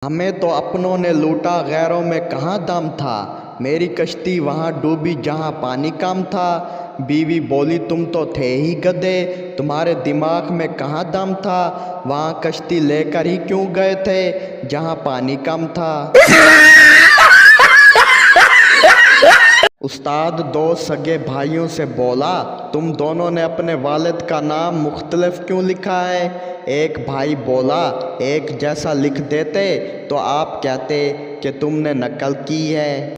हमें तो अपनों ने लूटा, गैरों में कहाँ दम था। मेरी कश्ती वहाँ डूबी जहाँ पानी कम था। बीवी बोली तुम तो थे ही गधे, तुम्हारे दिमाग में कहाँ दम था। वहाँ कश्ती लेकर ही क्यों गए थे जहाँ पानी कम था। उस्ताद दो सगे भाइयों से बोला, तुम दोनों ने अपने वालिद का नाम मुख्तलिफ क्यों लिखा है। एक भाई बोला, एक जैसा लिख देते तो आप कहते कि तुमने नकल की है।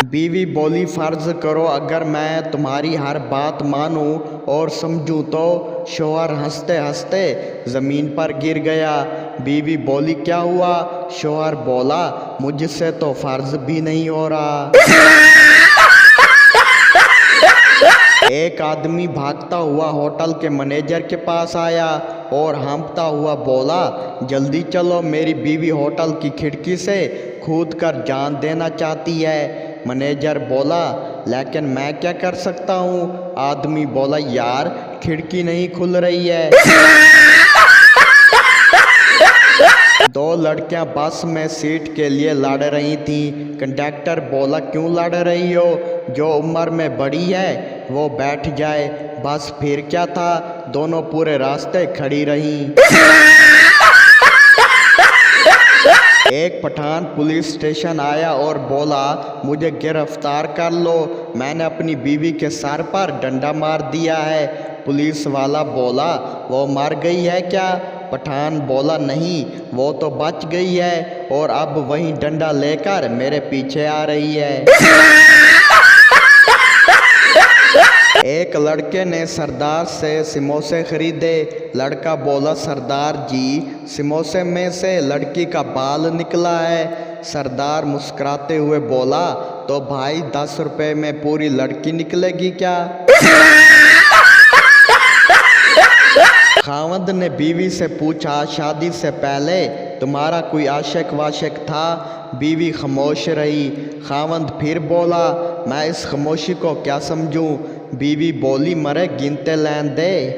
बीवी बोली, फर्ज करो अगर मैं तुम्हारी हर बात मानूं और समझूं तो। शौहर हंसते हंसते ज़मीन पर गिर गया। बीवी बोली, क्या हुआ। शौहर बोला, मुझसे तो फर्ज भी नहीं हो रहा। एक आदमी भागता हुआ होटल के मैनेजर के पास आया और हाँफता हुआ बोला, जल्दी चलो, मेरी बीवी होटल की खिड़की से कूद कर जान देना चाहती है। मैनेजर बोला, लेकिन मैं क्या कर सकता हूँ। आदमी बोला, यार खिड़की नहीं खुल रही है। दो लड़कियां बस में सीट के लिए लड़ रही थीं। कंडक्टर बोला, क्यों लड़ रही हो। जो उम्र में बड़ी है वो बैठ जाए। बस फिर क्या था, दोनों पूरे रास्ते खड़ी रहीं। एक पठान पुलिस स्टेशन आया और बोला, मुझे गिरफ्तार कर लो, मैंने अपनी बीवी के सर पर डंडा मार दिया है। पुलिस वाला बोला, वो मर गई है क्या। पठान बोला, नहीं, वो तो बच गई है और अब वही डंडा लेकर मेरे पीछे आ रही है। एक लड़के ने सरदार से समोसे खरीदे। लड़का बोला, सरदार जी, समोसे में से लड़की का बाल निकला है। सरदार मुस्कुराते हुए बोला, तो भाई 10 रुपए में पूरी लड़की निकलेगी क्या। खावंद ने बीवी से पूछा, शादी से पहले तुम्हारा कोई आशिक वाशिक था। बीवी खामोश रही। खावंद फिर बोला, मैं इस खामोशी को क्या समझूं। बीवी बोली, मरे गिनते लैन दे।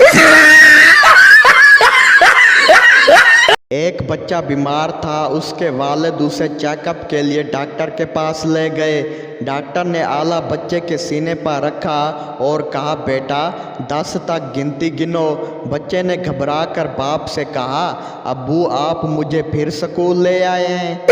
एक बच्चा बीमार था, उसके वालिद उसे चेकअप के लिए डॉक्टर के पास ले गए। डॉक्टर ने आला बच्चे के सीने पर रखा और कहा, बेटा 10 तक गिनती गिनो। बच्चे ने घबरा कर बाप से कहा, अब्बू आप मुझे फिर स्कूल ले आए हैं।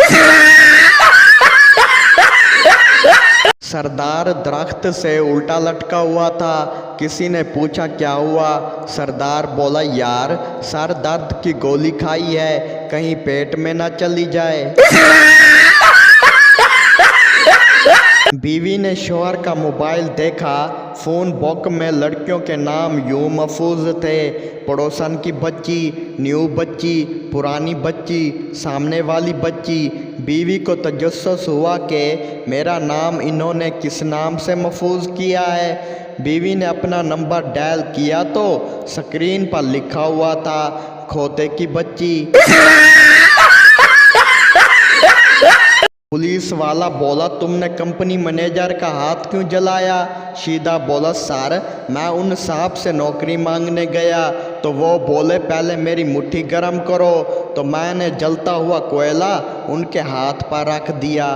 सरदार दरख्त से उल्टा लटका हुआ था। किसी ने पूछा, क्या हुआ। सरदार बोला, यार सर दर्द की गोली खाई है, कहीं पेट में ना चली जाए। बीवी ने शौहर का मोबाइल देखा। फ़ोन बुक में लड़कियों के नाम यूं महफूज थे, पड़ोसन की बच्ची, न्यू बच्ची, पुरानी बच्ची, सामने वाली बच्ची। बीवी को तजस्सुस हुआ कि मेरा नाम इन्होंने किस नाम से महफूज किया है। बीवी ने अपना नंबर डायल किया तो स्क्रीन पर लिखा हुआ था, खोते की बच्ची। पुलिस वाला बोला, तुमने कंपनी मैनेजर का हाथ क्यों जलाया। शीदा बोला, सर मैं उन साहब से नौकरी मांगने गया तो वो बोले पहले मेरी मुट्ठी गर्म करो, तो मैंने जलता हुआ कोयला उनके हाथ पर रख दिया।